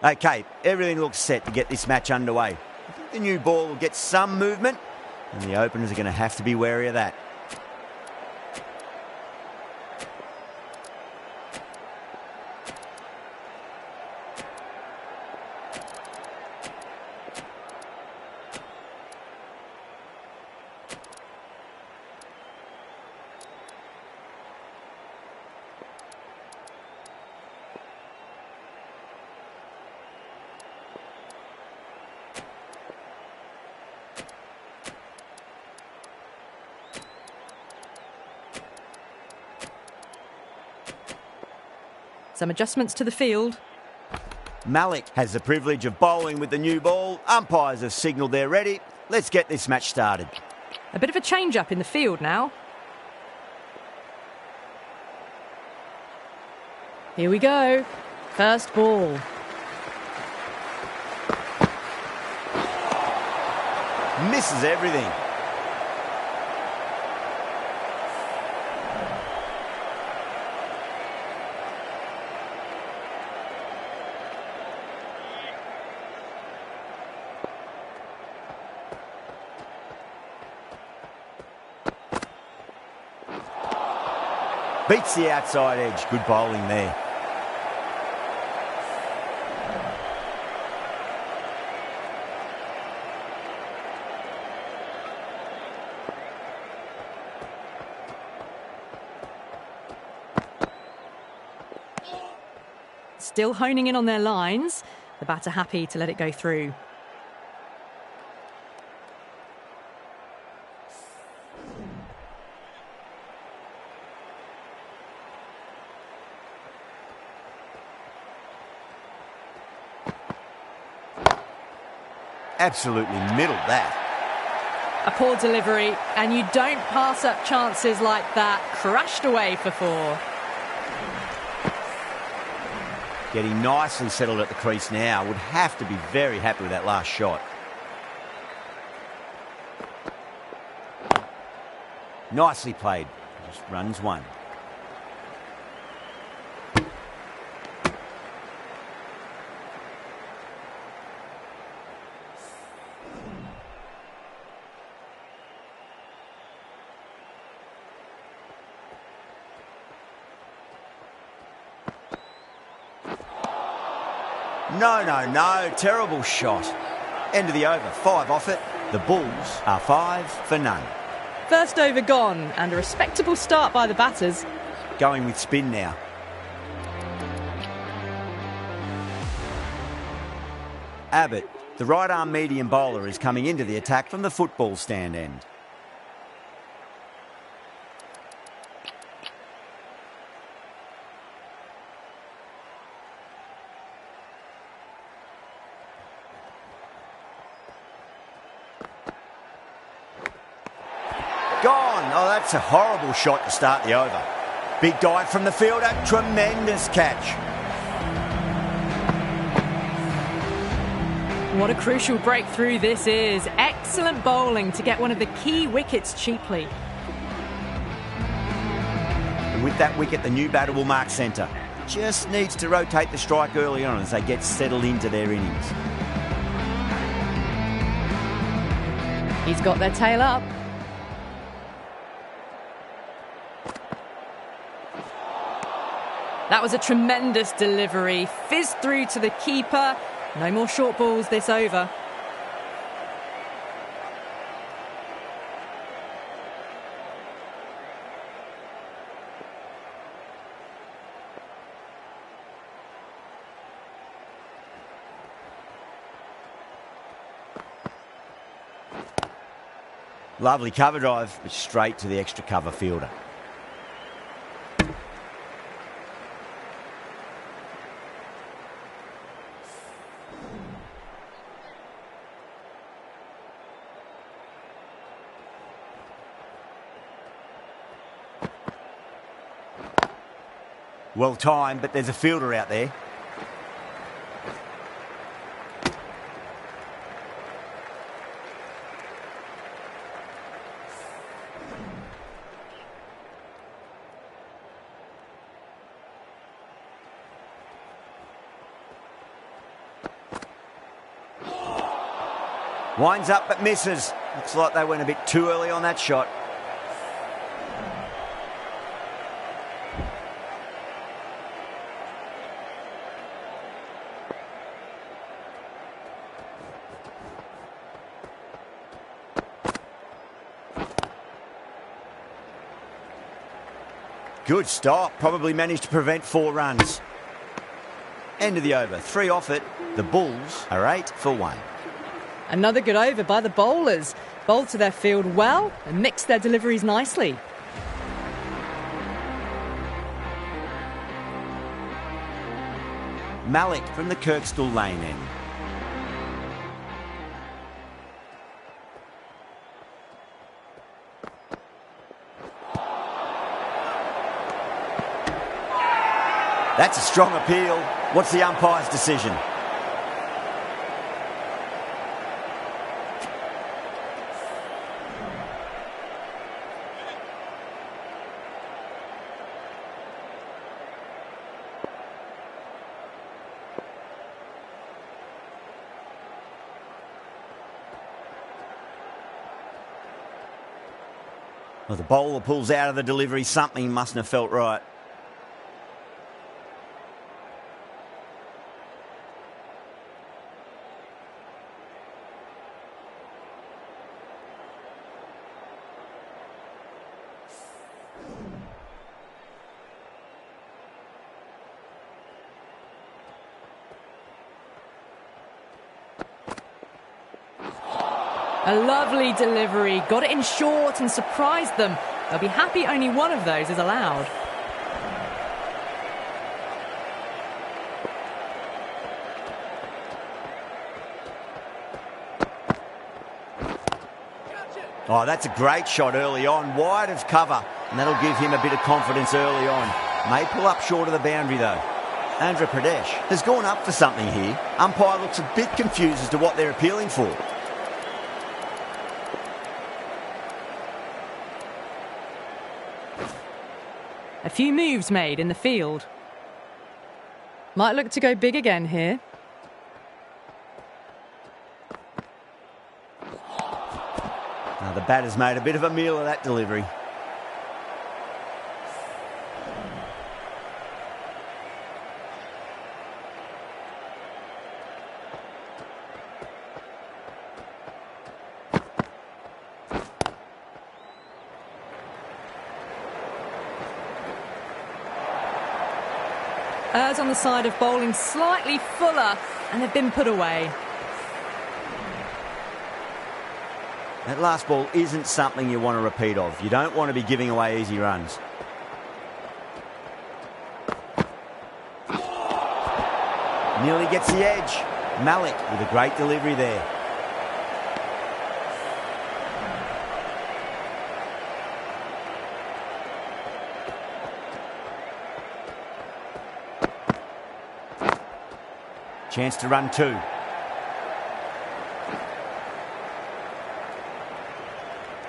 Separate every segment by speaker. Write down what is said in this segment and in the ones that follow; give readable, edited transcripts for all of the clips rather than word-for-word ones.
Speaker 1: Okay, everything looks set to get this match underway. I think the new ball will get some movement, and the openers are going to have to be wary of that.
Speaker 2: Some adjustments to the field.
Speaker 1: Malik has the privilege of bowling with the new ball. Umpires have signalled they're ready. Let's get this match started.
Speaker 2: A bit of a change-up in the field now. Here we go. First ball.
Speaker 1: Misses everything. Beats the outside edge. Good bowling there.
Speaker 2: Still honing in on their lines. The batter happy to let it go through.
Speaker 1: Absolutely middled that.
Speaker 2: A poor delivery, and you don't pass up chances like that. Crashed away for 4.
Speaker 1: Getting nicely settled at the crease now. Would have to be very happy with that last shot. Nicely played. Just runs 1. No. Terrible shot. End of the over. 5 off it. The Bulls are 5 for none.
Speaker 2: First over gone, and a respectable start by the batters.
Speaker 1: Going with spin now. Abbott, the right-arm medium bowler, is coming into the attack from the football stand end. Gone. Oh, that's a horrible shot to start the over. Big dive from the fielder. Tremendous catch.
Speaker 2: What a crucial breakthrough this is. Excellent bowling to get one of the key wickets cheaply.
Speaker 1: And with that wicket, the new batter will mark centre. Just needs to rotate the strike early on as they get settled into their innings.
Speaker 2: He's got their tail up. That was a tremendous delivery. Fizzed through to the keeper. No more short balls this over.
Speaker 1: Lovely cover drive, but straight to the extra cover fielder. Well timed, but there's a fielder out there. Winds up but misses. Looks like they went a bit too early on that shot. Good stop. Probably managed to prevent 4 runs. End of the over. 3 off it. The Bulls are 8 for 1.
Speaker 2: Another good over by the bowlers. Bowled to their field well and mixed their deliveries nicely.
Speaker 1: Malik from the Kirkstall lane end. That's a strong appeal. What's the umpire's decision? Well, the bowler pulls out of the delivery. Something mustn't have felt right.
Speaker 2: A lovely delivery, got it in short and surprised them. They'll be happy only one of those is allowed.
Speaker 1: Oh, that's a great shot early on, wide of cover, and that'll give him a bit of confidence early on. May pull up short of the boundary though. Andhra Pradesh has gone up for something here. Umpire looks a bit confused as to what they're appealing for.
Speaker 2: A few moves made in the field. Might look to go big again here.
Speaker 1: Now the batter's made a bit of a meal of that delivery.
Speaker 2: Errs on the side of bowling slightly fuller, and they've been put away.
Speaker 1: That last ball isn't something you want to repeat of. You don't want to be giving away easy runs. Nearly gets the edge. Malik with a great delivery there. Chance to run 2.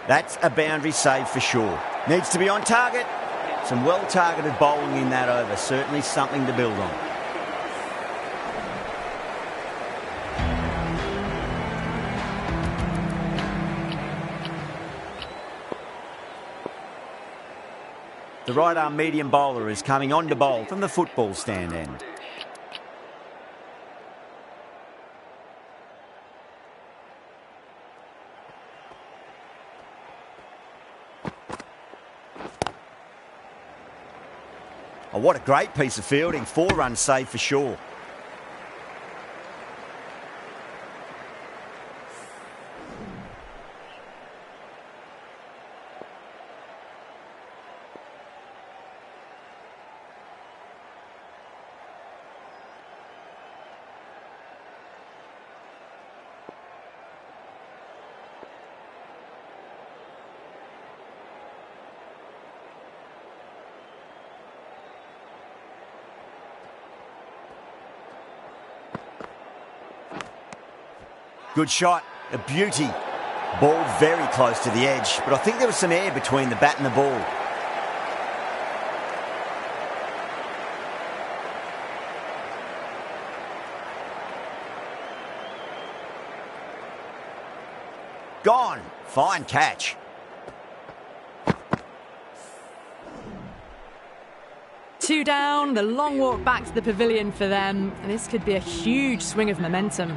Speaker 1: That's a boundary save for sure. Needs to be on target. Some well-targeted bowling in that over. Certainly something to build on. The right-arm medium bowler is coming on to bowl from the football stand end. Oh, what a great piece of fielding. 4 runs saved for sure. Good shot, a beauty. Ball very close to the edge, but I think there was some air between the bat and the ball. Gone. Fine catch.
Speaker 2: Two down, the long walk back to the pavilion for them. And this could be a huge swing of momentum.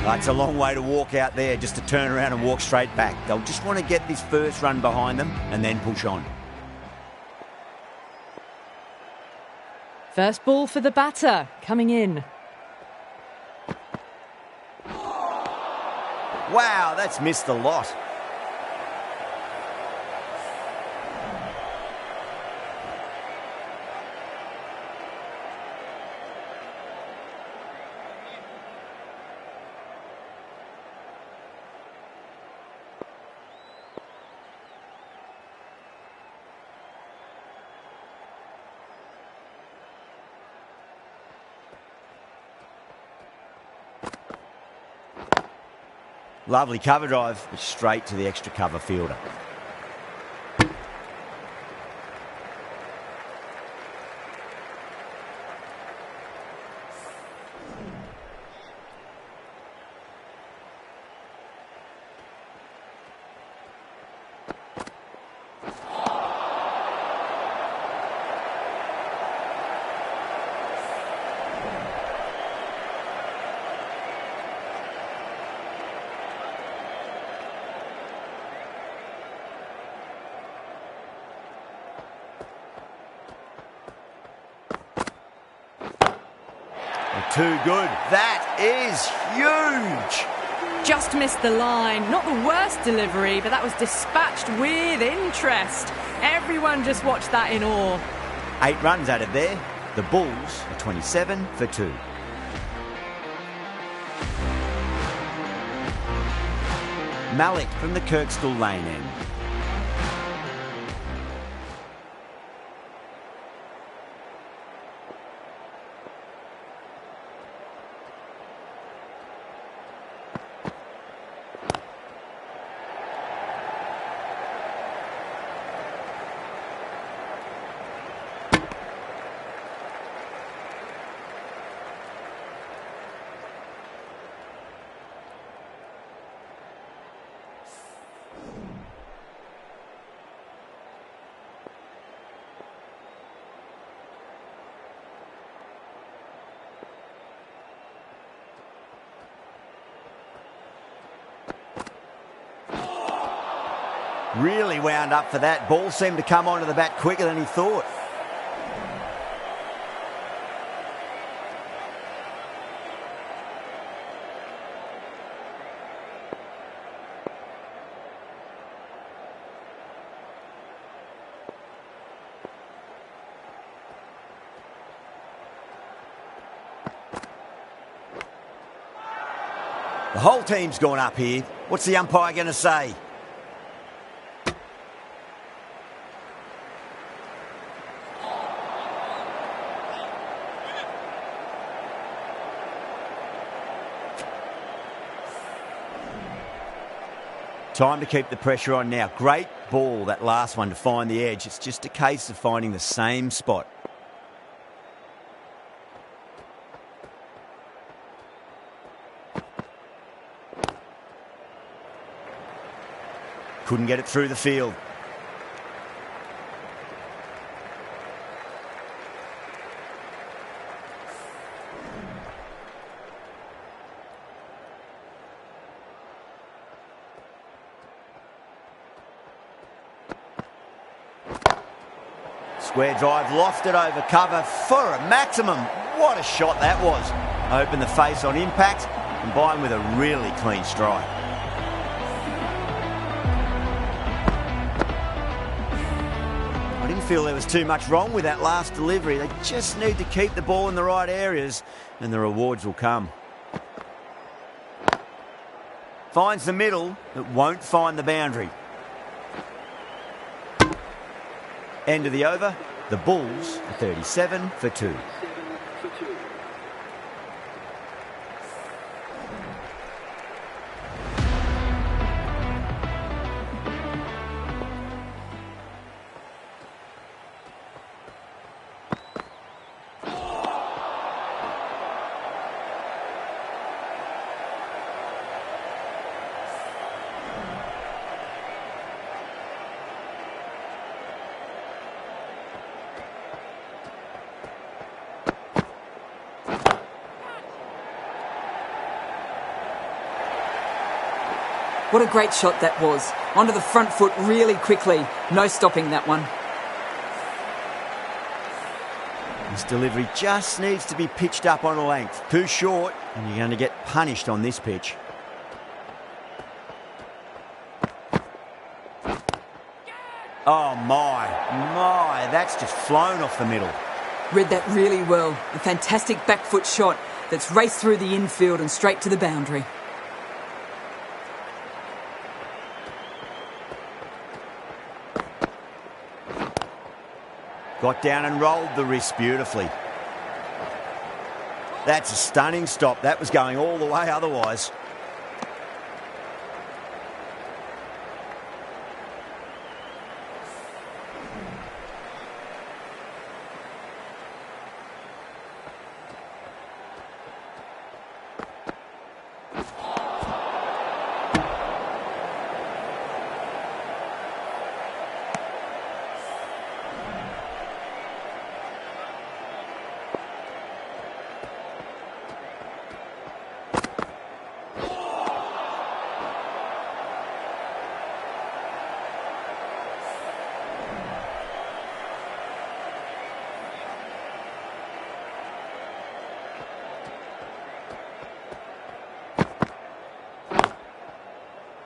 Speaker 1: It's a long way to walk out there just to turn around and walk straight back. They'll just want to get this first run behind them and then push on.
Speaker 2: First ball for the batter, coming in.
Speaker 1: Wow, that's missed a lot. Lovely cover drive, straight to the extra cover fielder. Too good. That is huge.
Speaker 2: Just missed the line. Not the worst delivery, but that was dispatched with interest. Everyone just watched that in awe.
Speaker 1: 8 runs added there. The Bulls are 27 for 2. Malik from the Kirkstall Lane end. Really wound up for that. Ball seemed to come onto the bat quicker than he thought. The whole team's gone up here. What's the umpire going to say? Time to keep the pressure on now. Great ball, that last one, to find the edge. It's just a case of finding the same spot. Couldn't get it through the field. Square drive, lofted over cover for a maximum. What a shot that was. Opened the face on impact, combined with a really clean strike. I didn't feel there was too much wrong with that last delivery. They just need to keep the ball in the right areas and the rewards will come. Finds the middle, but won't find the boundary. End of the over. The Bulls are 37 for 2.
Speaker 3: What a great shot that was. Onto the front foot really quickly. No stopping that one.
Speaker 1: This delivery just needs to be pitched up on a length. Too short, and you're going to get punished on this pitch. Oh my, that's just flown off the middle.
Speaker 3: Read that really well. A fantastic back foot shot that's raced through the infield and straight to the boundary.
Speaker 1: Got down and rolled the wrist beautifully. That's a stunning stop. That was going all the way otherwise.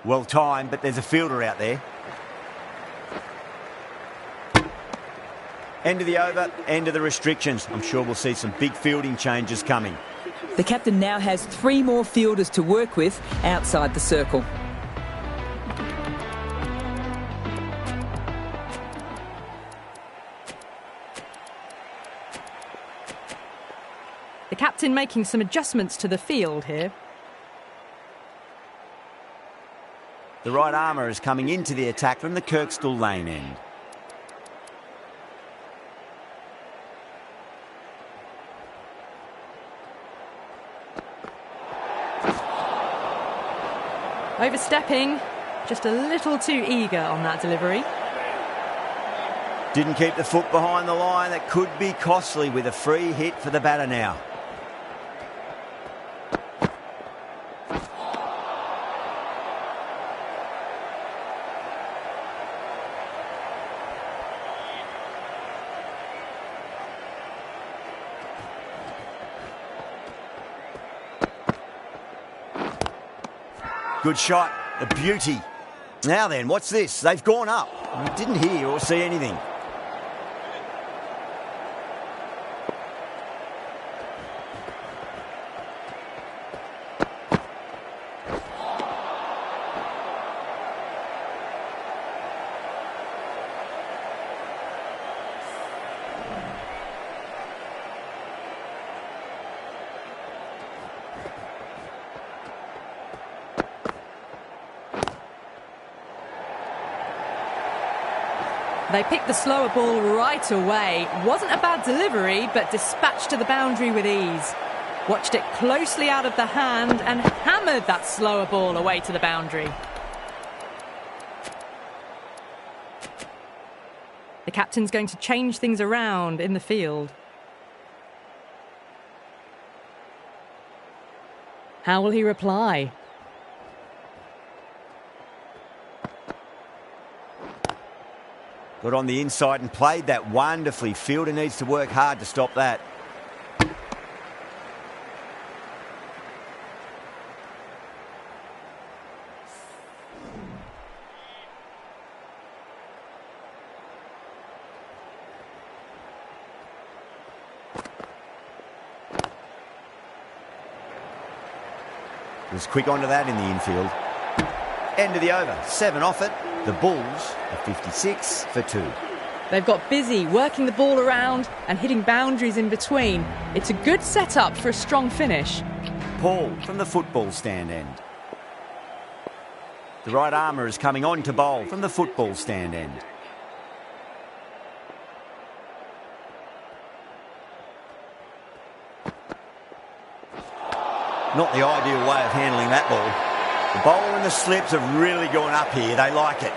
Speaker 1: Well timed, but there's a fielder out there. End of the over, end of the restrictions. I'm sure we'll see some big fielding changes coming.
Speaker 3: The captain now has 3 more fielders to work with outside the circle.
Speaker 2: The captain making some adjustments to the field here.
Speaker 1: The right armour is coming into the attack from the Kirkstall lane end.
Speaker 2: Overstepping, just a little too eager on that delivery.
Speaker 1: Didn't keep the foot behind the line. That could be costly with a free hit for the batter now. Good shot, a beauty. Now then, what's this? They've gone up. We didn't hear or see anything.
Speaker 2: They picked the slower ball right away. Wasn't a bad delivery, but dispatched to the boundary with ease. Watched it closely out of the hand and hammered that slower ball away to the boundary. The captain's going to change things around in the field. How will he reply?
Speaker 1: Got on the inside and played that wonderfully. Fielder needs to work hard to stop that. Was quick onto that in the infield. End of the over. 7 off it. The Bulls are 56 for 2.
Speaker 2: They've got busy working the ball around and hitting boundaries in between. It's a good setup for a strong finish.
Speaker 1: Paul from the football stand end. The right armour is coming on to bowl from the football stand end. Not the ideal way of handling that ball. The bowler and the slips have really gone up here. They like it.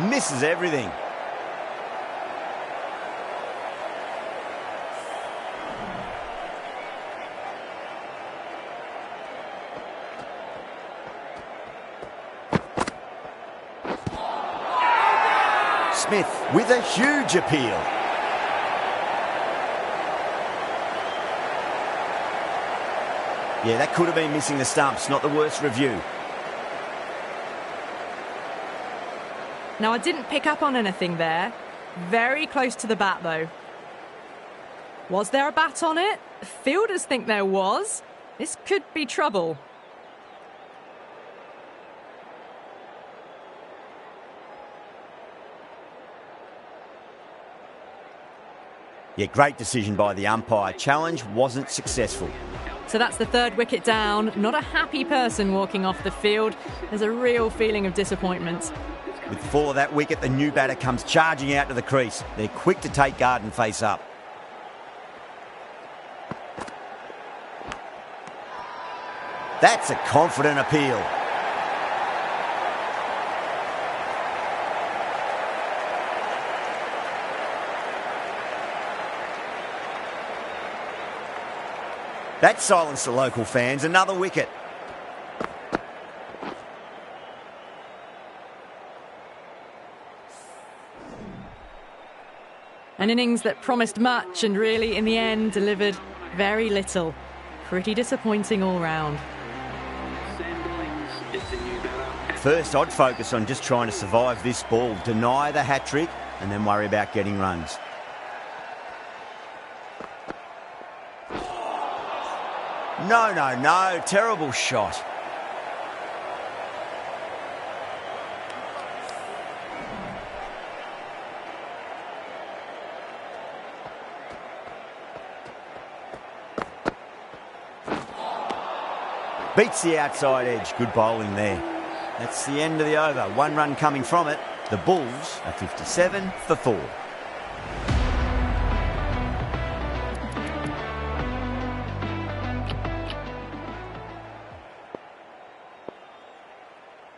Speaker 1: Misses everything. Smith with a huge appeal. Yeah, that could have been missing the stumps, not the worst review.
Speaker 2: Now, I didn't pick up on anything there. Very close to the bat, though. Was there a bat on it? Fielders think there was. This could be trouble.
Speaker 1: Yeah, great decision by the umpire. Challenge wasn't successful.
Speaker 2: So that's the third wicket down. Not a happy person walking off the field. There's a real feeling of disappointment.
Speaker 1: With 4 of that wicket, the new batter comes charging out to the crease. They're quick to take guard and face up. That's a confident appeal. That silenced the local fans. Another wicket.
Speaker 2: An innings that promised much and really, in the end, delivered very little. Pretty disappointing all round.
Speaker 1: First, I'd focus on just trying to survive this ball, deny the hat-trick, and then worry about getting runs. No, terrible shot. Beats the outside edge. Good bowling there. That's the end of the over. 1 run coming from it. The Bulls are 57 for 4.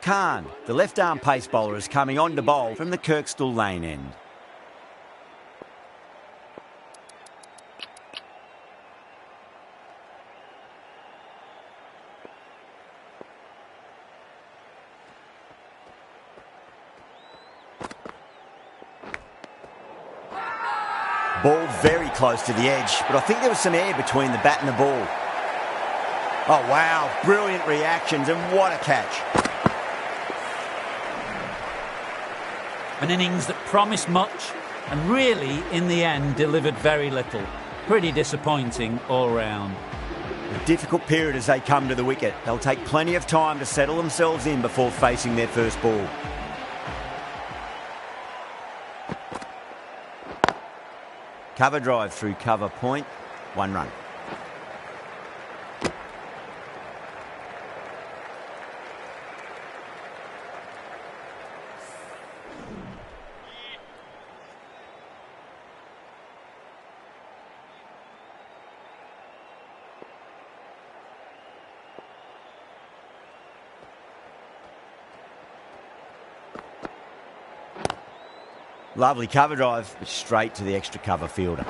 Speaker 1: Khan, the left-arm pace bowler, is coming on to bowl from the Kirkstall Lane end. Ball very close to the edge, but I think there was some air between the bat and the ball. Oh, wow. Brilliant reactions, and what a catch.
Speaker 4: An innings that promised much and really, in the end, delivered very little. Pretty disappointing all round.
Speaker 1: A difficult period as they come to the wicket. They'll take plenty of time to settle themselves in before facing their first ball. Cover drive through cover point. 1 run. Lovely cover drive, but straight to the extra cover fielder.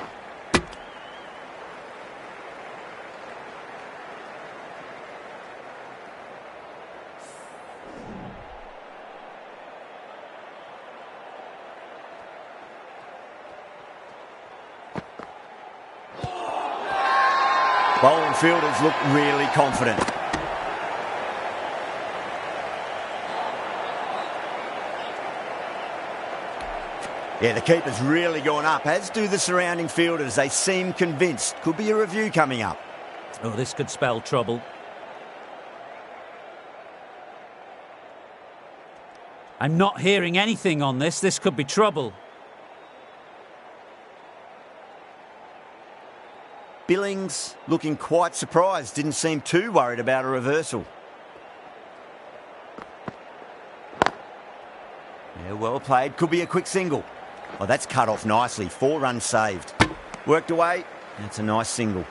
Speaker 1: Bowling fielders look really confident. Yeah, the keeper's really gone up, as do the surrounding fielders. They seem convinced. Could be a review coming up.
Speaker 4: Oh, this could spell trouble. I'm not hearing anything on this. This could be trouble.
Speaker 1: Billings looking quite surprised. Didn't seem too worried about a reversal. Yeah, well played. Could be a quick single. Oh, that's cut off nicely. 4 runs saved. Worked away. That's a nice single.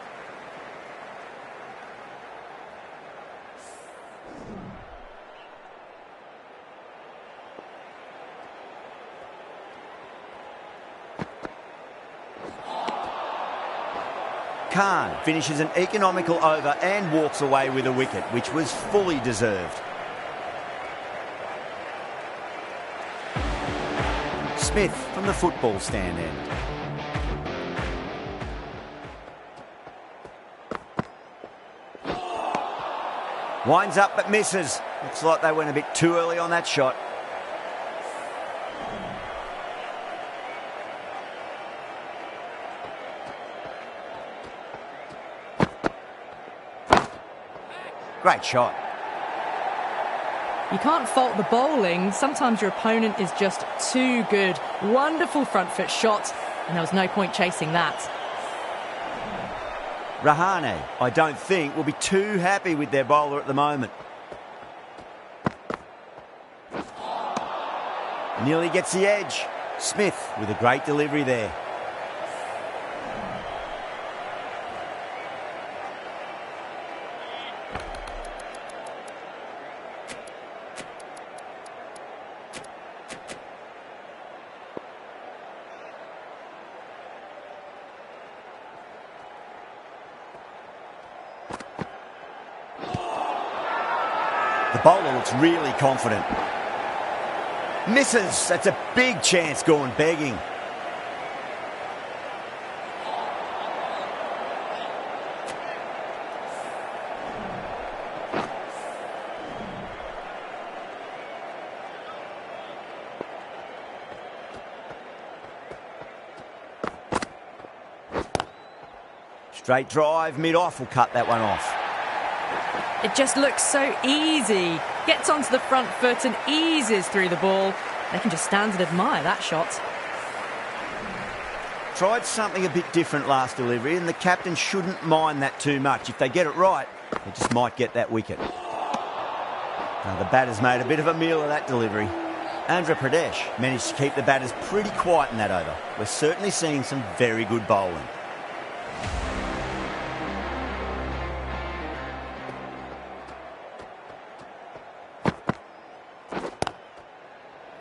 Speaker 1: Khan finishes an economical over and walks away with a wicket, which was fully deserved. Smith from the football stand end. Winds up but misses. Looks like they went a bit too early on that shot. Great shot.
Speaker 2: You can't fault the bowling. Sometimes your opponent is just too good. Wonderful front foot shot, and there was no point chasing that.
Speaker 1: Rahane, I don't think, will be too happy with their bowler at the moment. Nearly gets the edge. Smith with a great delivery there. The bowler looks really confident. Misses. That's a big chance going begging. Straight drive, mid-off will cut that one off.
Speaker 2: It just looks so easy. Gets onto the front foot and eases through the ball. They can just stand and admire that shot.
Speaker 1: Tried something a bit different last delivery, and the captain shouldn't mind that too much. If they get it right, they just might get that wicket. Now, the batter's made a bit of a meal of that delivery. Andhra Pradesh managed to keep the batters pretty quiet in that over. We're certainly seeing some very good bowling.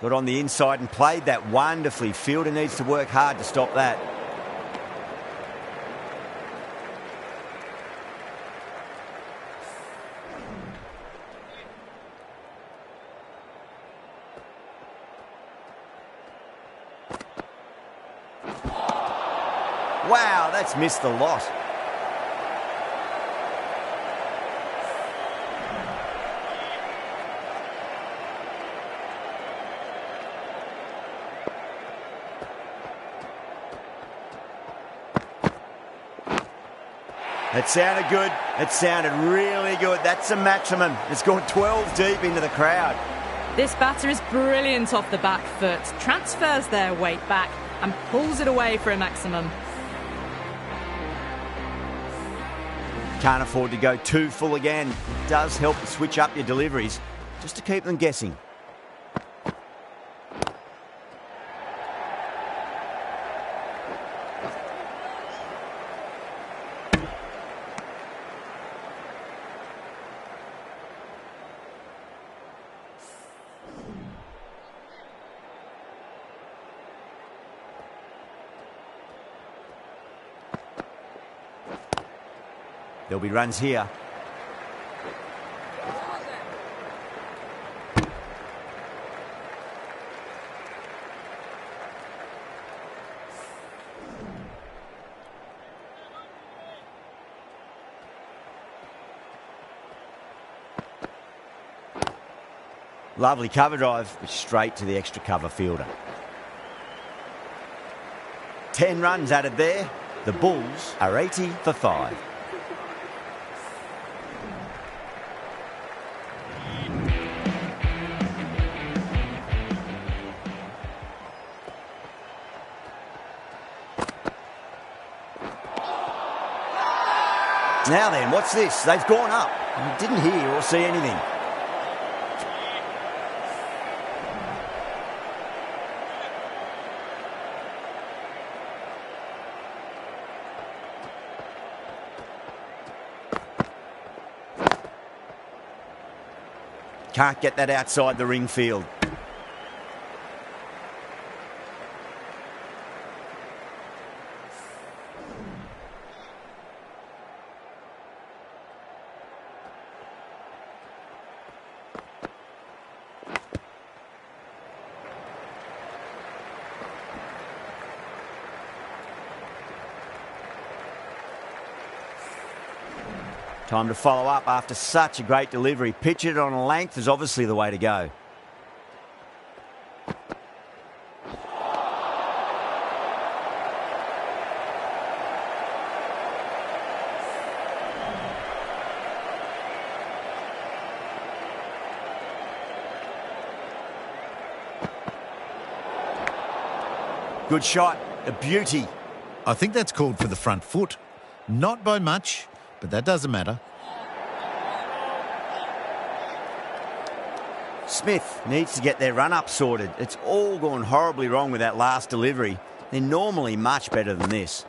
Speaker 1: Got on the inside and played that wonderfully. Fielder needs to work hard to stop that. Wow, that's missed the lot. It sounded good. It sounded really good. That's a maximum. It's gone 12 deep into the crowd.
Speaker 2: This batter is brilliant off the back foot. Transfers their weight back and pulls it away for a maximum.
Speaker 1: Can't afford to go too full again. It does help to switch up your deliveries just to keep them guessing. There'll be runs here. Lovely cover drive, straight to the extra cover fielder. 10 runs added there. The Bulls are 80 for 5. Now then, what's this? They've gone up. You didn't hear or see anything. Can't get that outside the ring field. Time to follow up after such a great delivery. Pitch it on a length is obviously the way to go. Good shot, a beauty.
Speaker 5: I think that's called for the front foot. Not by much, but that doesn't matter.
Speaker 1: Smith needs to get their run-up sorted. It's all gone horribly wrong with that last delivery. They're normally much better than this.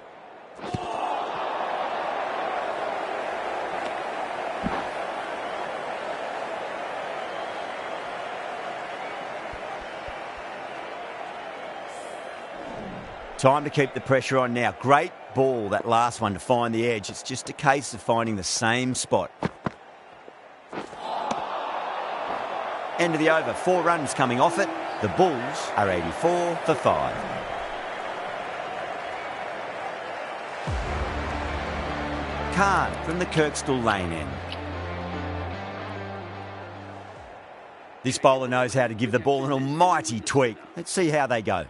Speaker 1: Time to keep the pressure on now. Great ball, that last one, to find the edge. It's just a case of finding the same spot. End of the over. 4 runs coming off it. The Bulls are 84 for 5. Khan from the Kirkstall Lane end. This bowler knows how to give the ball an almighty tweak. Let's see how they go.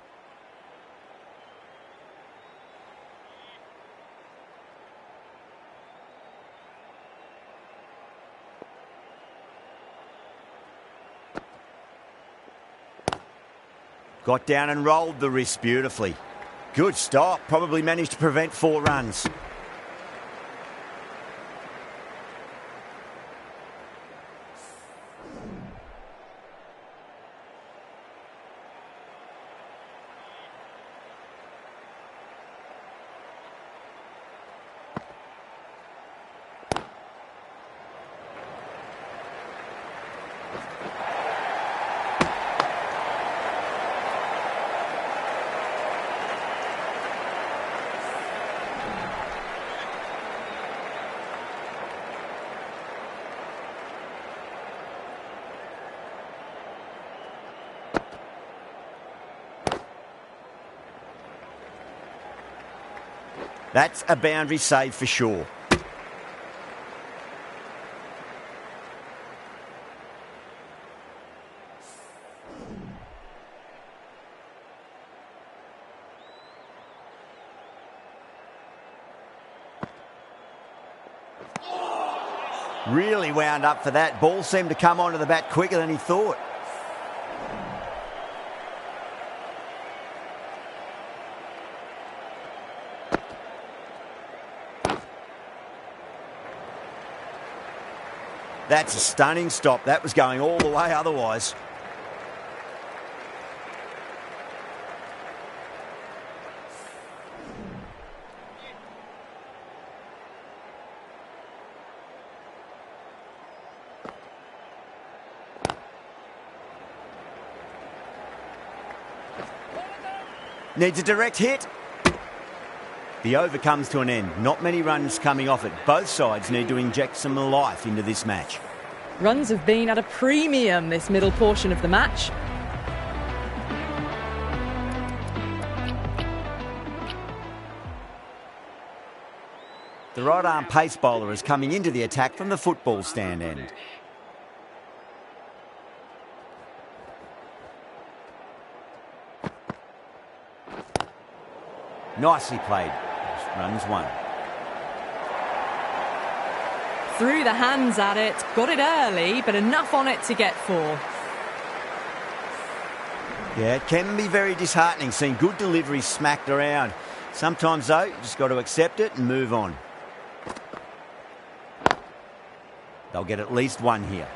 Speaker 1: Got down and rolled the wrist beautifully. Good stop. Probably managed to prevent 4 runs. That's a boundary save for sure. Really wound up for that. Ball seemed to come onto the bat quicker than he thought. That's a stunning stop. That was going all the way otherwise. Needs a direct hit. The over comes to an end. Not many runs coming off it. Both sides need to inject some life into this match.
Speaker 2: Runs have been at a premium this middle portion of the match.
Speaker 1: The right-arm pace bowler is coming into the attack from the football stand end. Nicely played. Runs 1.
Speaker 2: Threw the hands at it, got it early, but enough on it to get 4.
Speaker 1: Yeah, it can be very disheartening seeing good deliveries smacked around. Sometimes, though, you just got to accept it and move on. They'll get at least 1 here.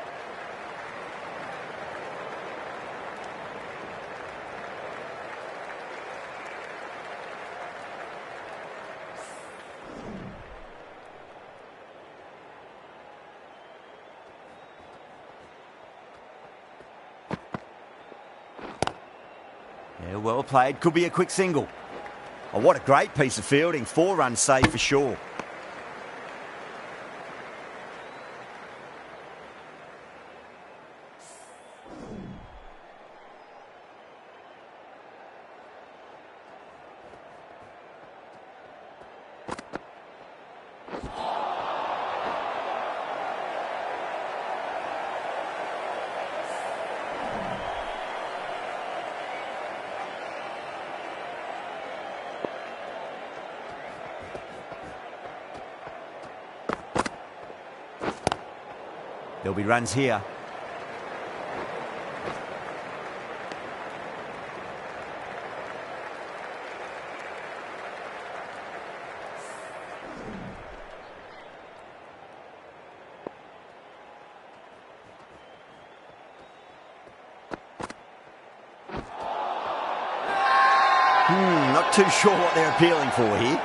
Speaker 1: Yeah, well played. Could be a quick single. Oh, what a great piece of fielding. 4 runs saved for sure. There'll be runs here. Not too sure what they're appealing for here.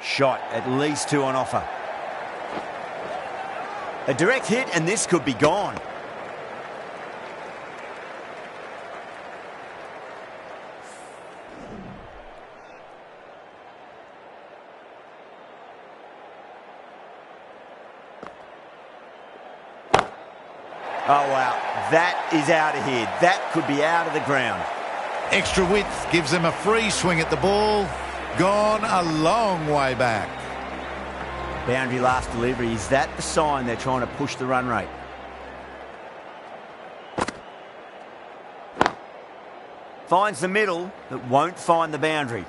Speaker 1: Shot, at least 2 on offer. A direct hit and this could be gone. Oh wow, that is out of here. That could be out of the ground.
Speaker 5: Extra width gives them a free swing at the ball. Gone a long way back.
Speaker 1: Boundary last delivery. Is that the sign they're trying to push the run rate? Finds the middle, but won't find the boundary.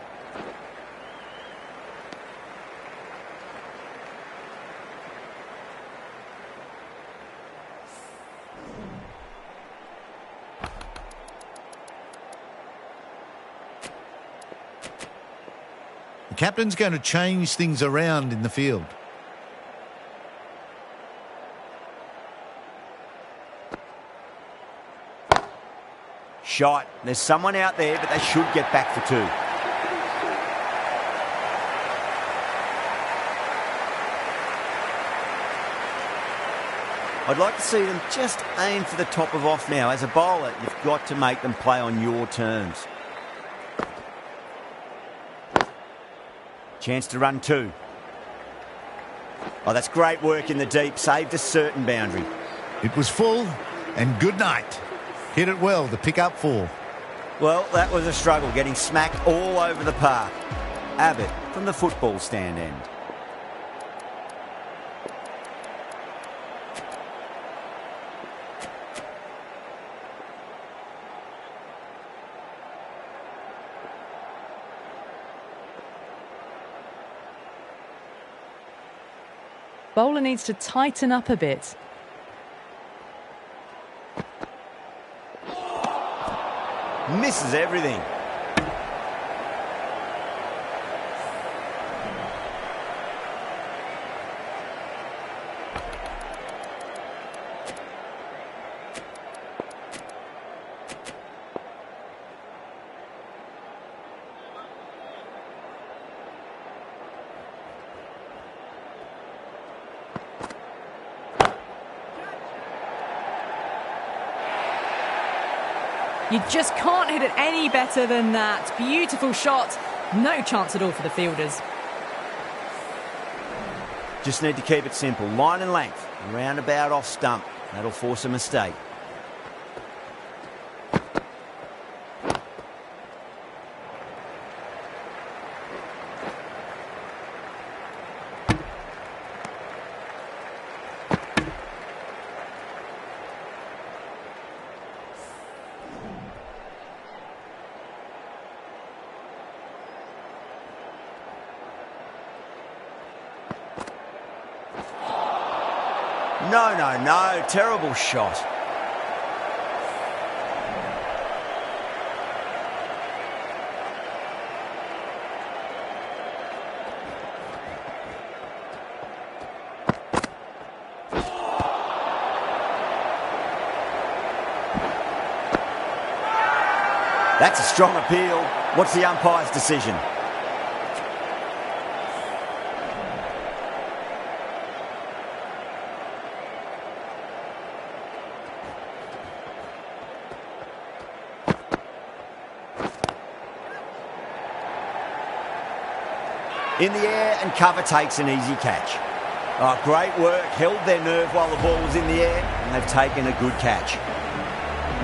Speaker 5: The captain's going to change things around in the field.
Speaker 1: Shot. There's someone out there, but they should get back for 2. I'd like to see them just aim for the top of off now. As a bowler, you've got to make them play on your terms. Chance to run 2. Oh, that's great work in the deep. Saved a certain boundary.
Speaker 5: It was full, and good night. Hit it well to pick up 4.
Speaker 1: Well, that was a struggle, getting smacked all over the park. Abbott from the football stand end.
Speaker 2: Bowler needs to tighten up a bit.
Speaker 1: Misses everything.
Speaker 2: You just can't hit it any better than that. Beautiful shot. No chance at all for the fielders.
Speaker 1: Just need to keep it simple. Line and length. Roundabout off stump. That'll force a mistake. No. Terrible shot. That's a strong appeal. What's the umpire's decision? In the air and cover takes an easy catch. Oh, great work. Held their nerve while the ball was in the air, and they've taken a good catch.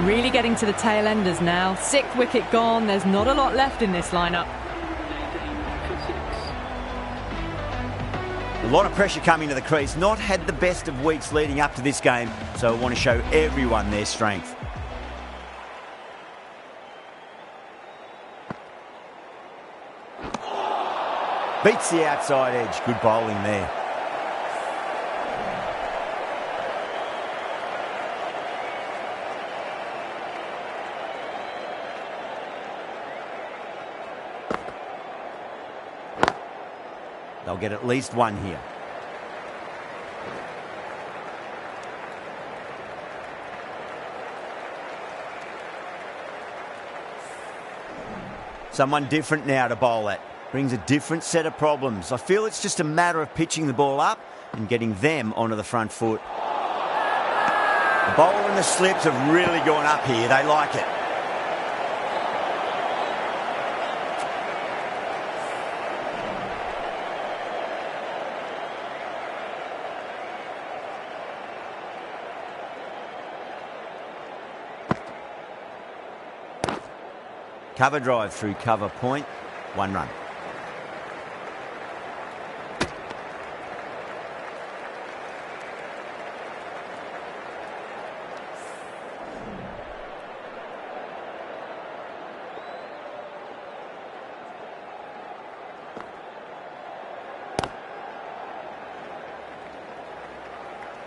Speaker 2: Really getting to the tail enders now. 6th wicket gone. There's not a lot left in this lineup.
Speaker 1: A lot of pressure coming to the crease. Not had the best of weeks leading up to this game, so I want to show everyone their strength. Beats the outside edge. Good bowling there. They'll get at least one here. Someone different now to bowl at. Brings a different set of problems. I feel it's just a matter of pitching the ball up and getting them onto the front foot. The bowler and the slips have really gone up here. They like it. Cover drive through cover point. 1 run.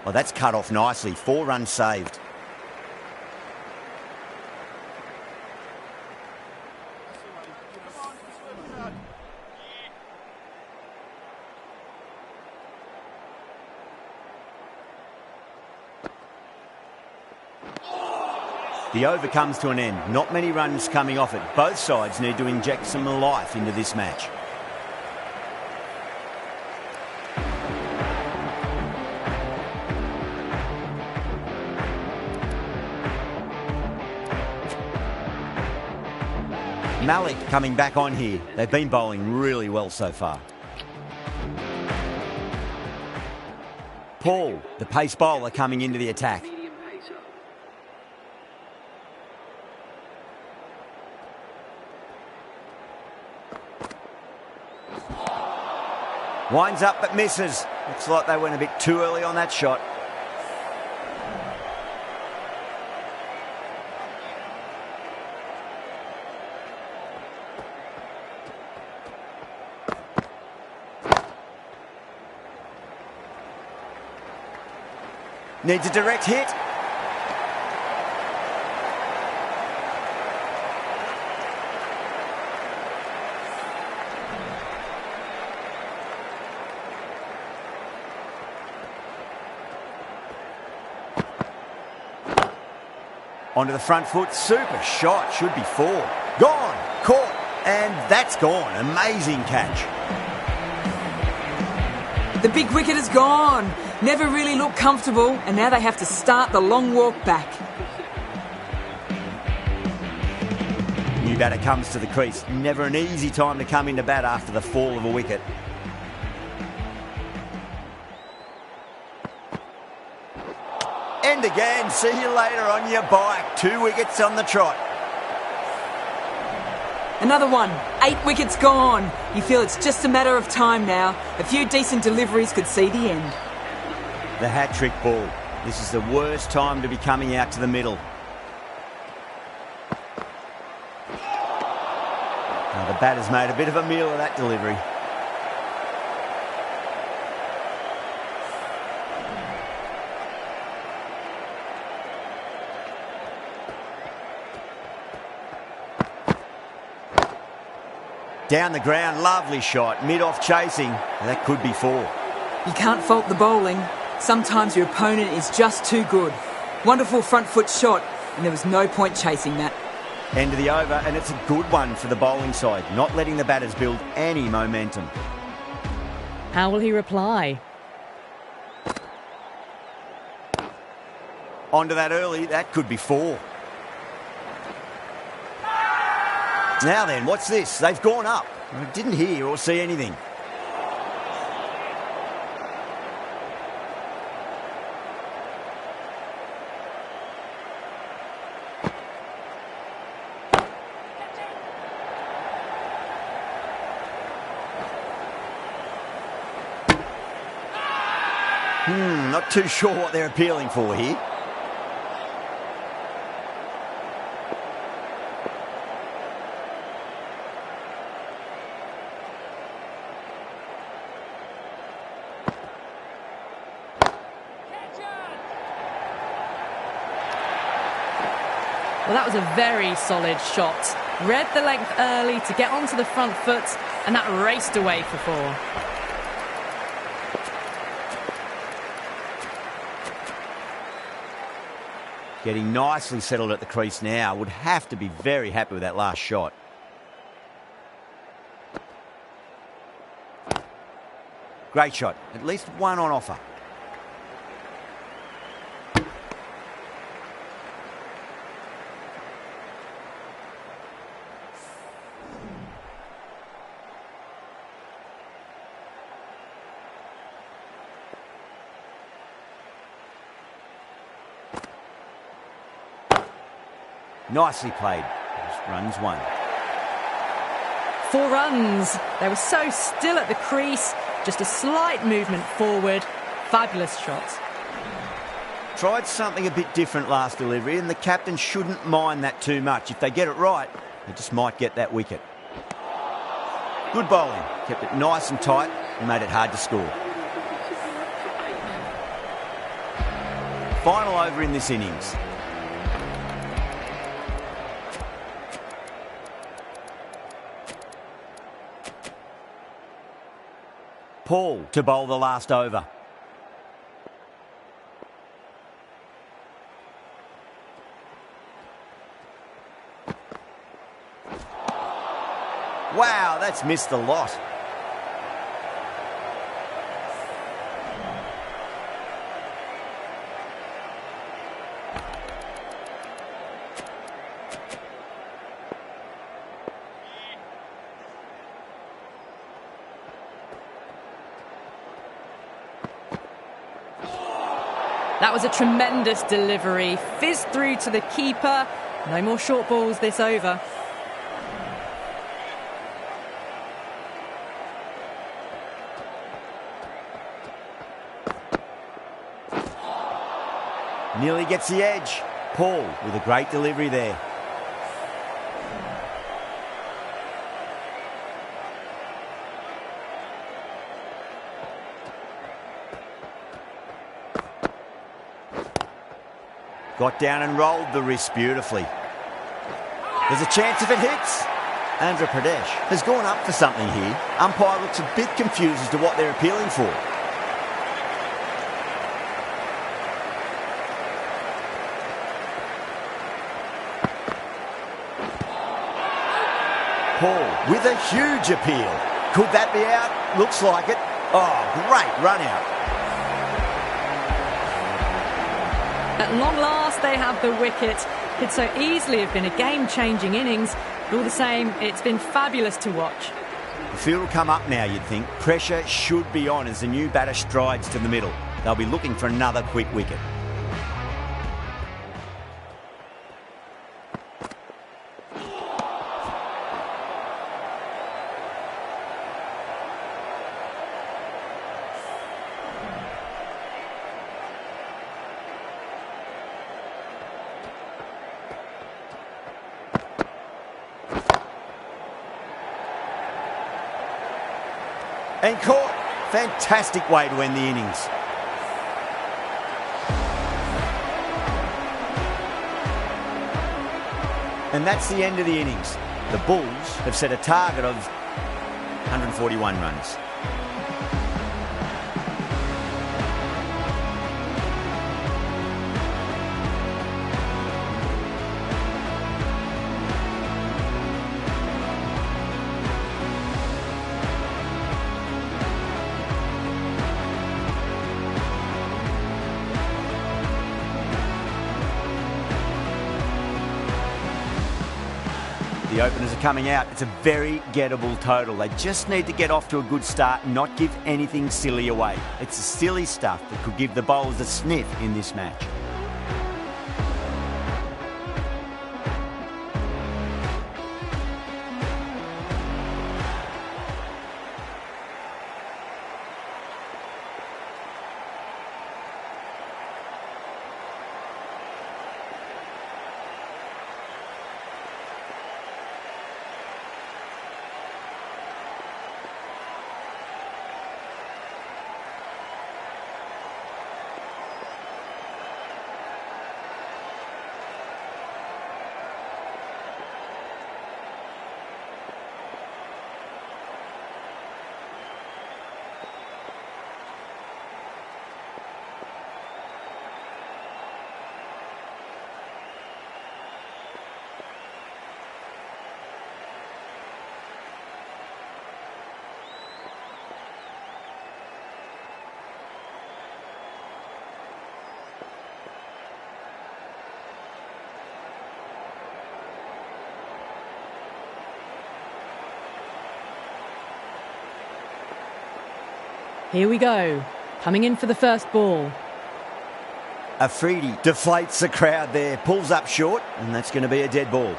Speaker 1: Well, that's cut off nicely. 4 runs saved. The over comes to an end. Not many runs coming off it. Both sides need to inject some life into this match. Malik coming back on here. They've been bowling really well so far. Paul, the pace bowler, coming into the attack. Winds up but misses. Looks like they went a bit too early on that shot. Needs a direct hit. Onto the front foot, super shot, should be 4. Gone, caught, and that's gone. Amazing catch.
Speaker 3: The big wicket is gone. Never really looked comfortable, and now they have to start the long walk back.
Speaker 1: New batter comes to the crease. Never an easy time to come into bat after the fall of a wicket. And again, see you later on your bike. 2 wickets on the trot.
Speaker 3: Another one. 8 wickets gone. You feel it's just a matter of time now. A few decent deliveries could see the end.
Speaker 1: The hat-trick ball. This is the worst time to be coming out to the middle. Now the batter's made a bit of a meal of that delivery. Down the ground, lovely shot. Mid-off chasing. That could be 4.
Speaker 3: You can't fault the bowling. Sometimes your opponent is just too good. Wonderful front foot shot, and there was no point chasing that.
Speaker 1: End of the over, and it's a good one for the bowling side, not letting the batters build any momentum.
Speaker 2: How will he reply?
Speaker 1: Onto that early, that could be 4. Now then, what's this? They've gone up. I didn't hear or see anything. Not too sure what they're appealing for here.
Speaker 2: Well, that was a very solid shot. Read the length early to get onto the front foot, and that raced away for 4.
Speaker 1: Getting nicely settled at the crease now. Would have to be very happy with that last shot. Great shot. At least one on offer. Nicely played. Just runs 1.
Speaker 2: 4 runs. They were so still at the crease. Just a slight movement forward. Fabulous shot.
Speaker 1: Tried something a bit different last delivery, and the captain shouldn't mind that too much. If they get it right, they just might get that wicket. Good bowling. Kept it nice and tight and made it hard to score. Final over in this innings. Paul to bowl the last over. Wow, that's missed a lot.
Speaker 2: That was a tremendous delivery. Fizzed through to the keeper. No more short balls this over.
Speaker 1: Nearly gets the edge. Paul with a great delivery there. Got down and rolled the wrist beautifully. There's a chance if it hits. Andhra Pradesh has gone up for something here. Umpire looks a bit confused as to what they're appealing for. Paul with a huge appeal. Could that be out? Looks like it. Oh, great run out.
Speaker 2: At long last, they have the wicket. Could so easily have been a game-changing innings. But all the same, it's been fabulous to watch.
Speaker 1: The field will come up now, you'd think. Pressure should be on as the new batter strides to the middle. They'll be looking for another quick wicket. And caught. Fantastic way to end the innings. And that's the end of the innings. The Bulls have set a target of 141 runs. The openers are coming out. It's a very gettable total. They just need to get off to a good start and not give anything silly away. It's the silly stuff that could give the bowlers a sniff in this match.
Speaker 2: Here we go. Coming in for the first ball.
Speaker 1: Afridi deflates the crowd there, pulls up short, and that's going to be a dead ball.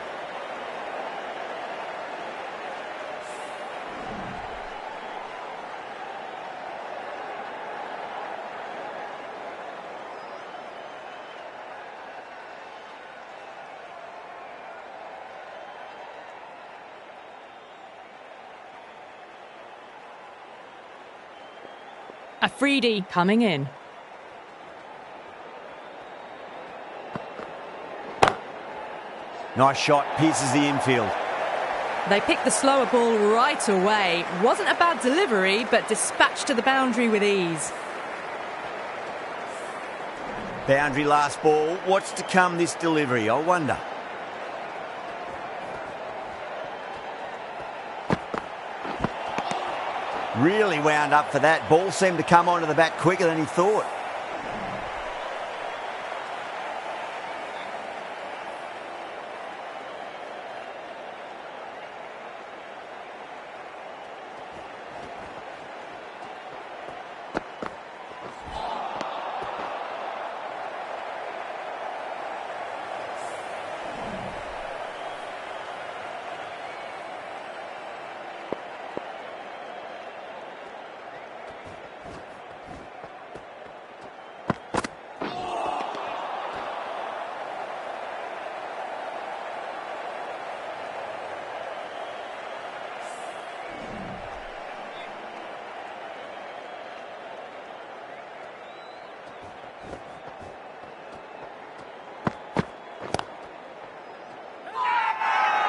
Speaker 2: Afridi coming in.
Speaker 1: Nice shot, pierces the infield.
Speaker 2: They picked the slower ball right away. Wasn't a bad delivery, but dispatched to the boundary with ease.
Speaker 1: Boundary last ball. What's to come this delivery, I wonder? Really wound up for that. Ball seemed to come onto the bat quicker than he thought.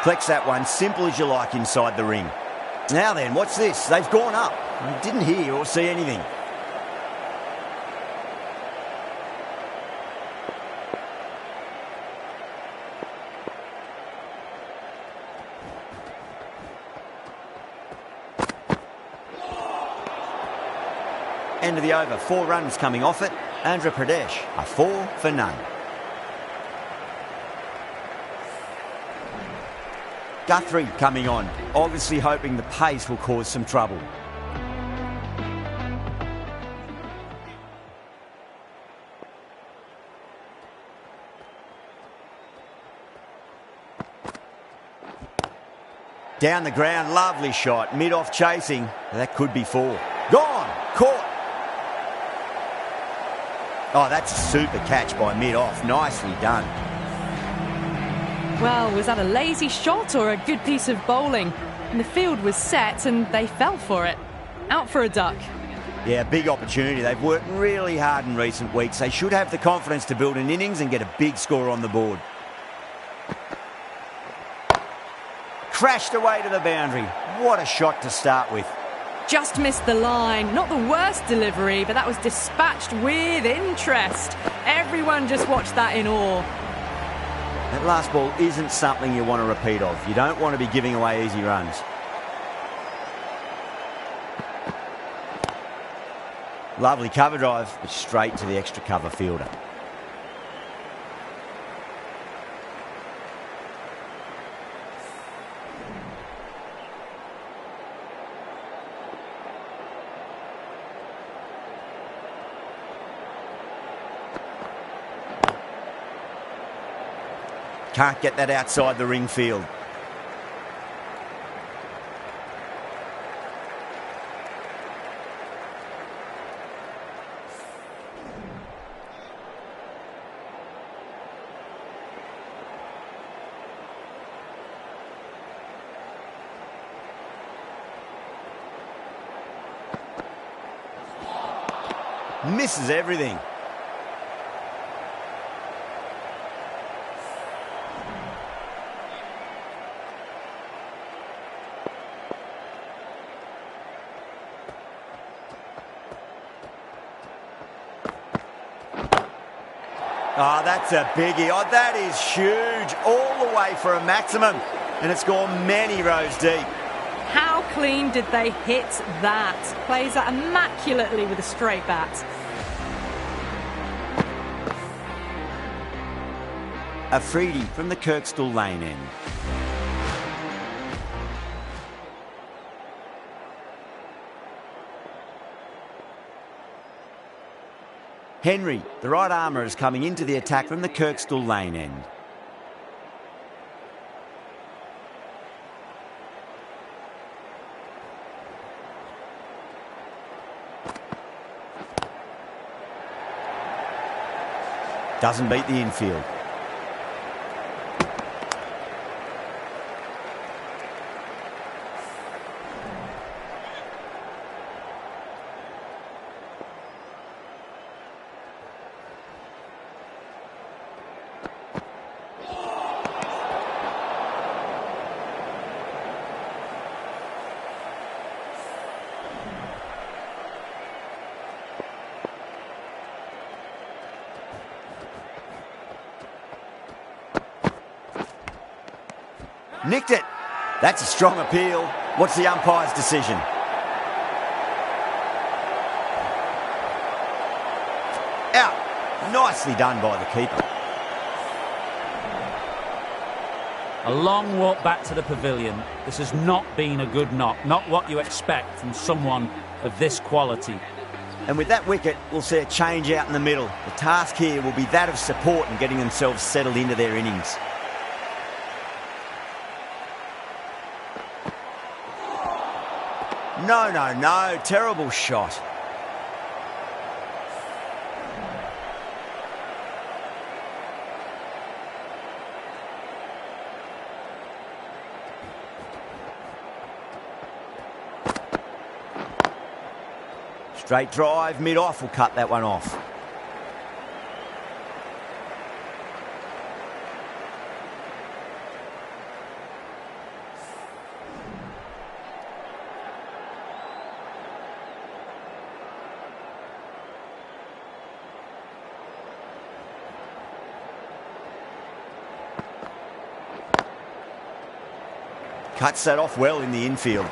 Speaker 1: Flex that one, simple as you like inside the ring. Now then, what's this? They've gone up. I didn't hear or see anything. End of the over, 4 runs coming off it. Andhra Pradesh, a 4 for none. Guthrie coming on, obviously hoping the pace will cause some trouble. Down the ground, lovely shot, mid-off chasing. That could be 4. Gone, caught. Oh, that's a super catch by mid-off, nicely done.
Speaker 2: Well, was that a lazy shot or a good piece of bowling? And the field was set and they fell for it. Out for a duck.
Speaker 1: Yeah, big opportunity. They've worked really hard in recent weeks. They should have the confidence to build an innings and get a big score on the board. Crashed away to the boundary. What a shot to start with.
Speaker 2: Just missed the line. Not the worst delivery, but that was dispatched with interest. Everyone just watched that in awe.
Speaker 1: That last ball isn't something you want to repeat of. You don't want to be giving away easy runs. Lovely cover drive, but straight to the extra cover fielder. Can't get that outside the ring field. Misses everything. Oh, that's a biggie. Oh, that is huge. All the way for a maximum. And it's gone many rows deep.
Speaker 2: How clean did they hit that? Plays that immaculately with a straight bat.
Speaker 1: Afridi from the Kirkstall Lane end. Henry, the right armour, is coming into the attack from the Kirkstall lane end. Doesn't beat the infield. Nicked it. That's a strong appeal. What's the umpire's decision? Out. Nicely done by the keeper.
Speaker 4: A long walk back to the pavilion. This has not been a good knock. Not what you expect from someone of this quality.
Speaker 1: And with that wicket, we'll see a change out in the middle. The task here will be that of support and getting themselves settled into their innings. No, no, no. Terrible shot. Straight drive, mid-off will cut that one off. Cuts that off well in the infield.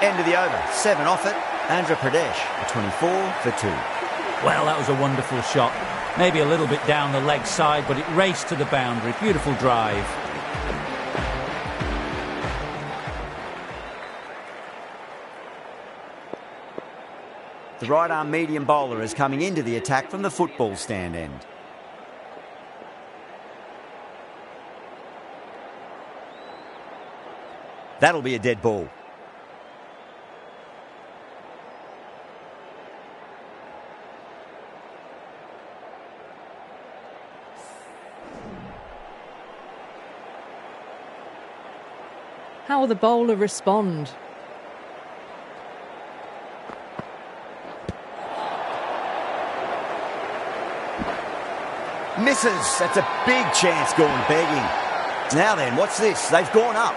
Speaker 1: End of the over. 7 off it. Andhra Pradesh, a 24 for 2.
Speaker 4: Well, that was a wonderful shot. Maybe a little bit down the leg side, but it raced to the boundary. Beautiful drive.
Speaker 1: The right-arm medium bowler is coming into the attack from the football stand end. That'll be a dead ball.
Speaker 2: How will the bowler respond?
Speaker 1: Misses. That's a big chance going begging. Now then, what's this? They've gone up.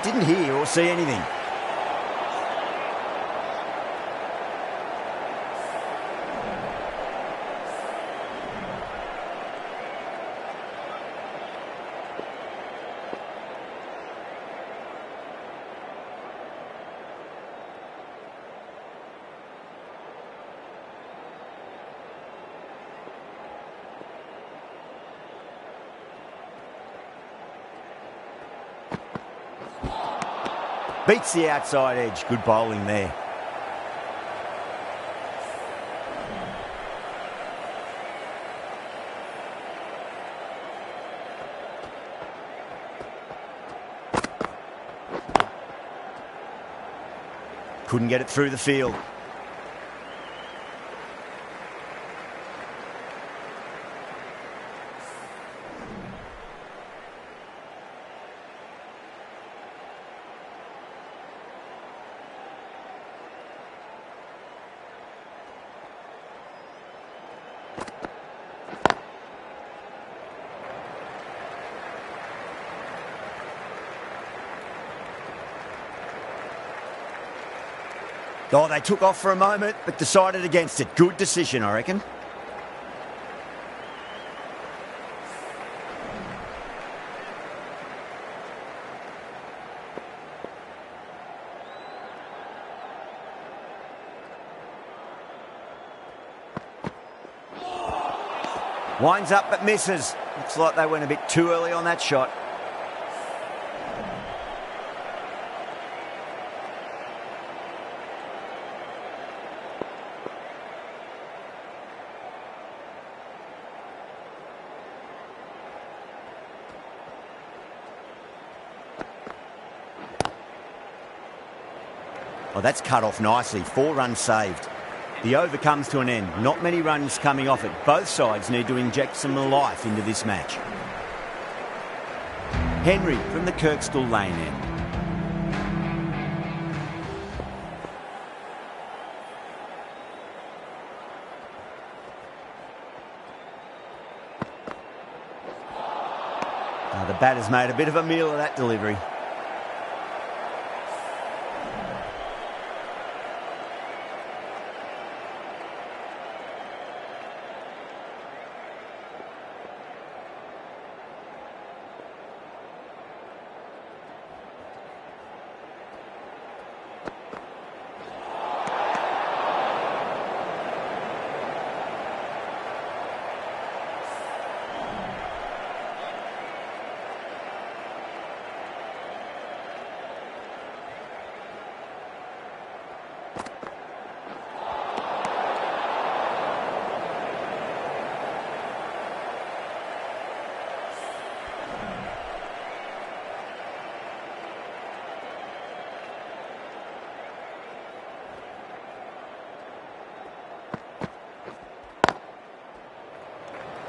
Speaker 1: Didn't hear or see anything. Beats the outside edge. Good bowling there. Couldn't get it through the field. Oh, they took off for a moment, but decided against it. Good decision, I reckon. Winds up but misses. Looks like they went a bit too early on that shot. Oh, that's cut off nicely. 4 runs saved. The over comes to an end. Not many runs coming off it. Both sides need to inject some life into this match. Henry from the Kirkstall Lane end. Oh, the batter's made a bit of a meal of that delivery.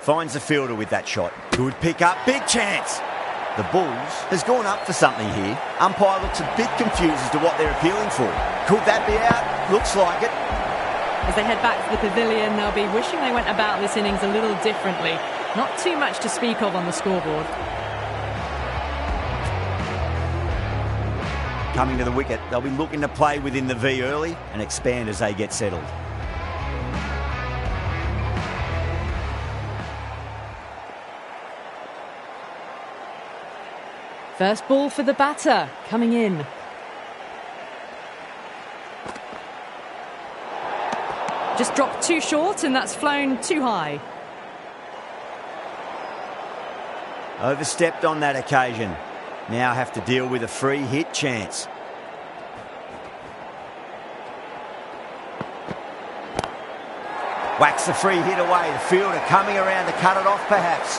Speaker 1: Finds the fielder with that shot. Good pick up, big chance. The Bulls has gone up for something here. Umpire looks a bit confused as to what they're appealing for. Could that be out? Looks like it.
Speaker 2: As they head back to the pavilion, they'll be wishing they went about this innings a little differently. Not too much to speak of on the scoreboard.
Speaker 1: Coming to the wicket, they'll be looking to play within the V early and expand as they get settled.
Speaker 2: First ball for the batter, coming in. Just dropped too short and that's flown too high.
Speaker 1: Overstepped on that occasion. Now have to deal with a free hit chance. Whacks the free hit away. The fielder coming around to cut it off perhaps.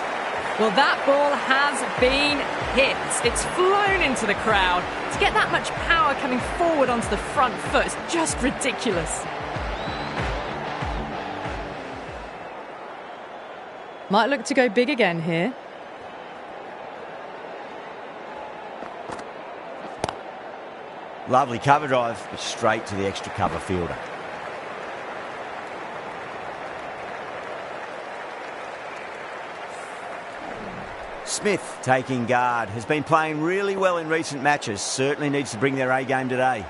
Speaker 2: Well, that ball has been hit. It's flown into the crowd. To get that much power coming forward onto the front foot is just ridiculous. Might look to go big again here.
Speaker 1: Lovely cover drive, but straight to the extra cover fielder. Smith taking guard, has been playing really well in recent matches, certainly needs to bring their A game today.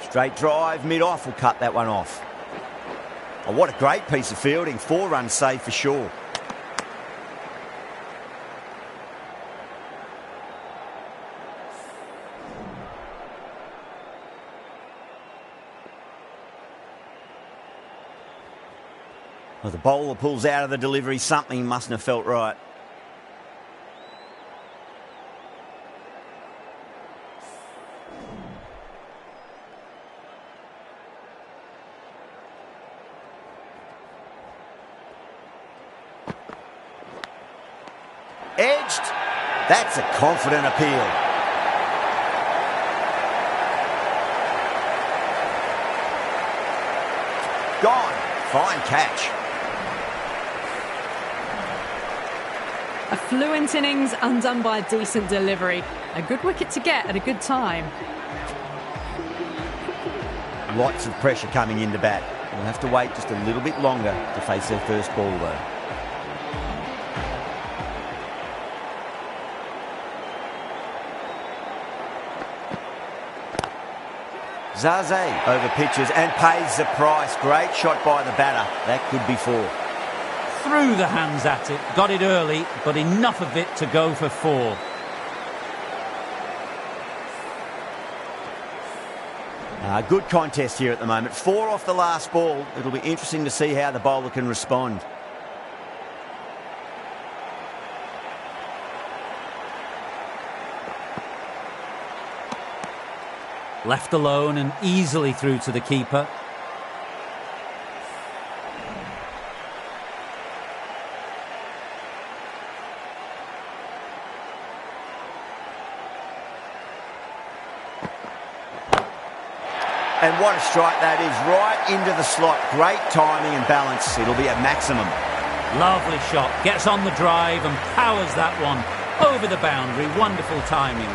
Speaker 1: Straight drive, mid-off will cut that one off. Oh, what a great piece of fielding, 4 runs saved for sure. Well, the bowler pulls out of the delivery. Something mustn't have felt right. Edged. That's a confident appeal. Gone. Fine catch.
Speaker 2: A fluent innings undone by a decent delivery. A good wicket to get at a good time.
Speaker 1: Lots of pressure coming into bat. We'll have to wait just a little bit longer to face their first ball though. Zaze over pitches and pays the price. Great shot by the batter. That could be 4.
Speaker 4: Threw the hands at it, got it early, but enough of it to go for 4.
Speaker 1: Good contest here at the moment. 4 off the last ball. It'll be interesting to see how the bowler can respond.
Speaker 4: Left alone and easily through to the keeper.
Speaker 1: And what a strike that is, right into the slot. Great timing and balance. It'll be at maximum.
Speaker 4: Lovely shot. Gets on the drive and powers that one over the boundary. Wonderful timing.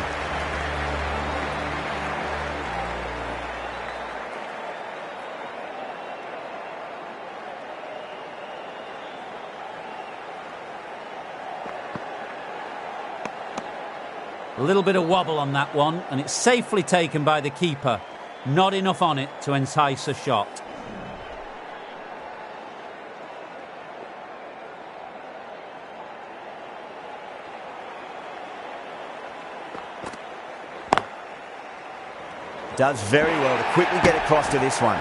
Speaker 4: A little bit of wobble on that one, and it's safely taken by the keeper. Not enough on it to entice a shot.
Speaker 1: Does very well to quickly get across to this one.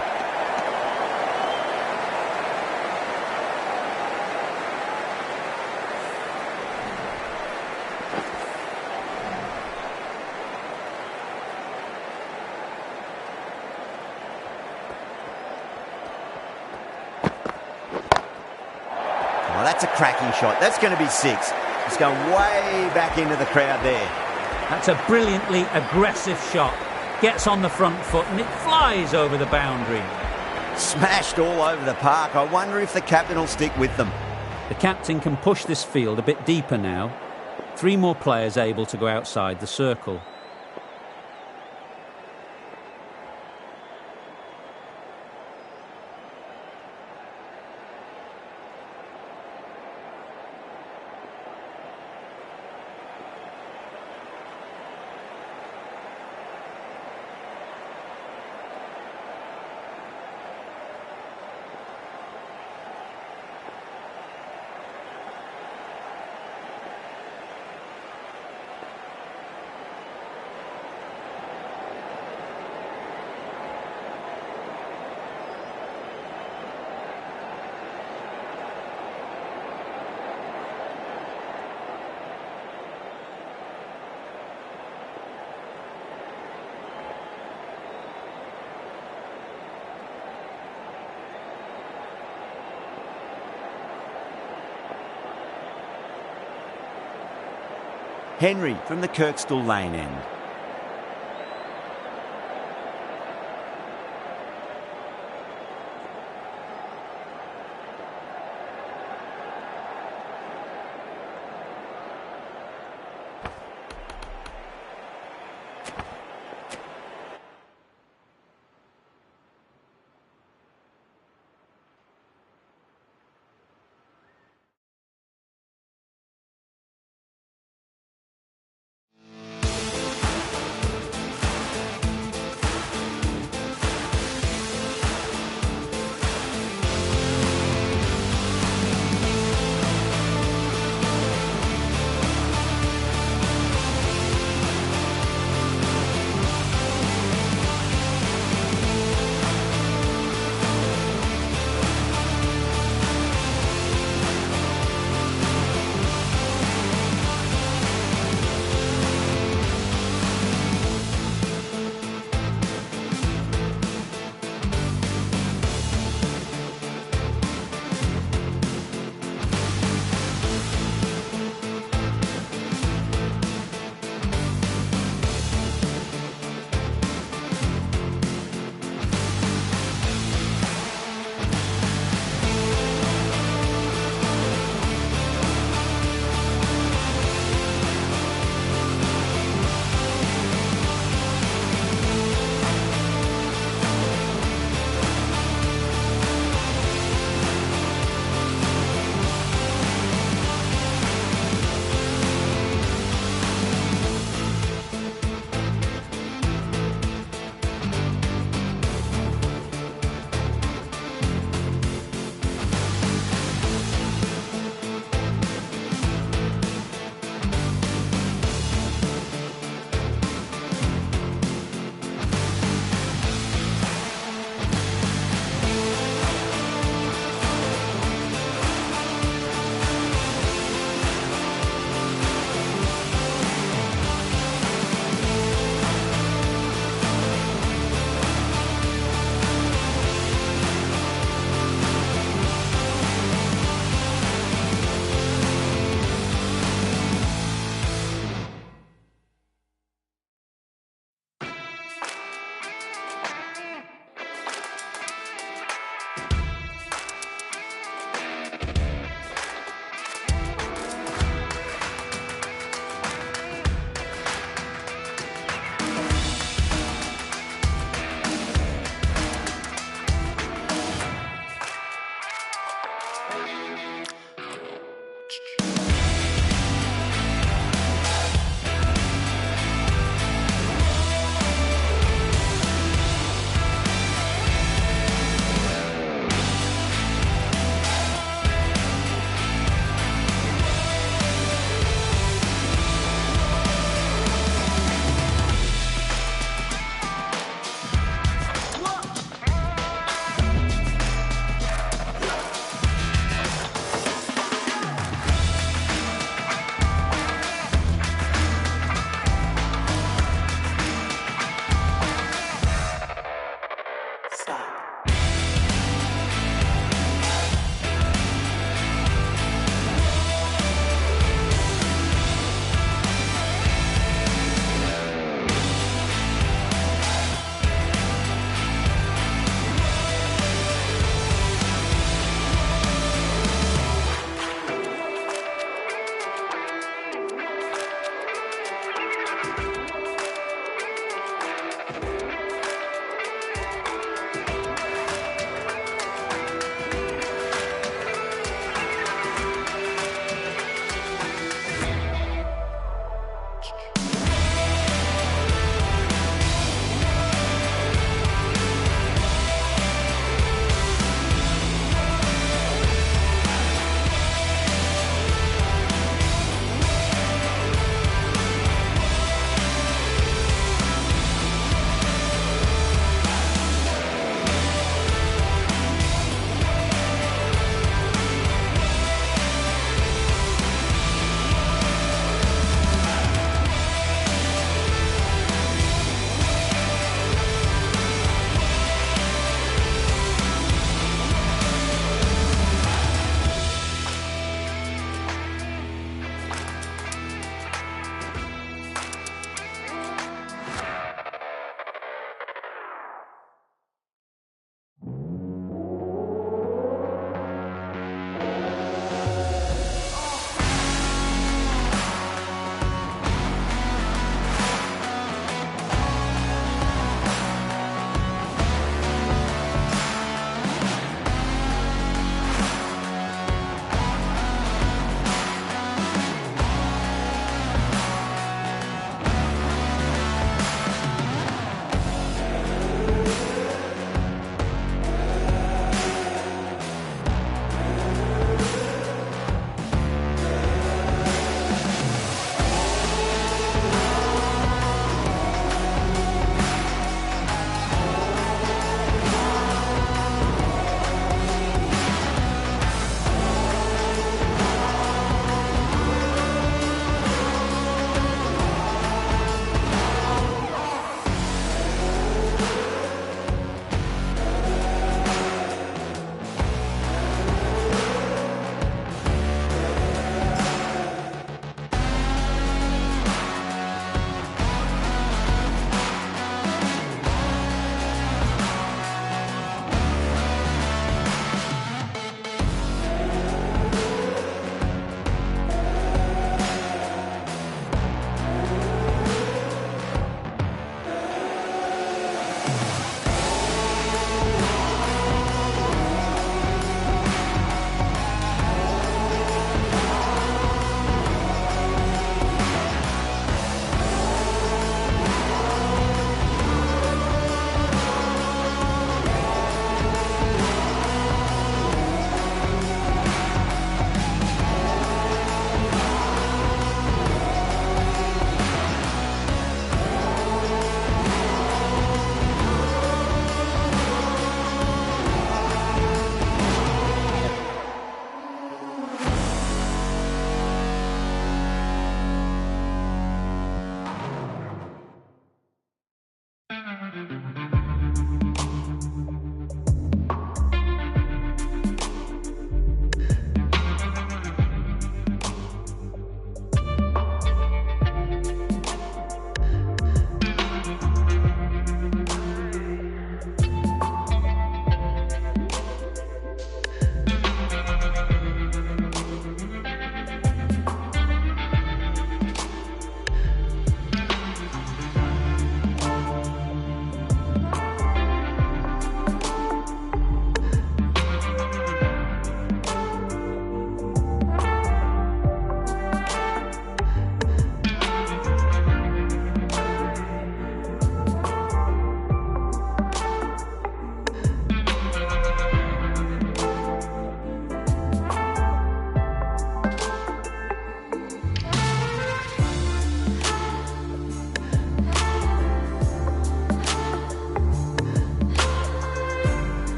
Speaker 1: Well, that's a cracking shot. That's going to be 6. It's going way back into the crowd there.
Speaker 4: That's a brilliantly aggressive shot. Gets on the front foot and it flies over the boundary.
Speaker 1: Smashed all over the park. I wonder if the captain will stick with them.
Speaker 4: The captain can push this field a bit deeper now. 3 more players able to go outside the circle.
Speaker 1: Henry from the Kirkstall Lane end.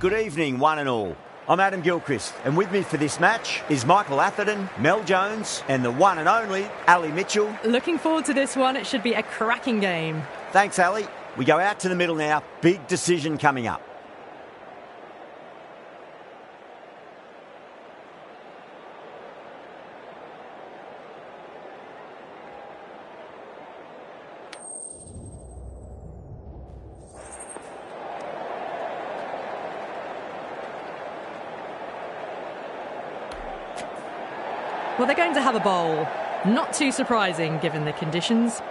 Speaker 1: good evening, one and all. I'm Adam Gilchrist, and with me for this match is Michael Atherton, Mel Jones, and the one and only Ali Mitchell.
Speaker 2: Looking forward to this one. It should be a cracking game.
Speaker 1: Thanks, Ali. We go out to the middle now. Big decision coming up.
Speaker 2: Well, they're going to have a bowl. Not too surprising given the conditions.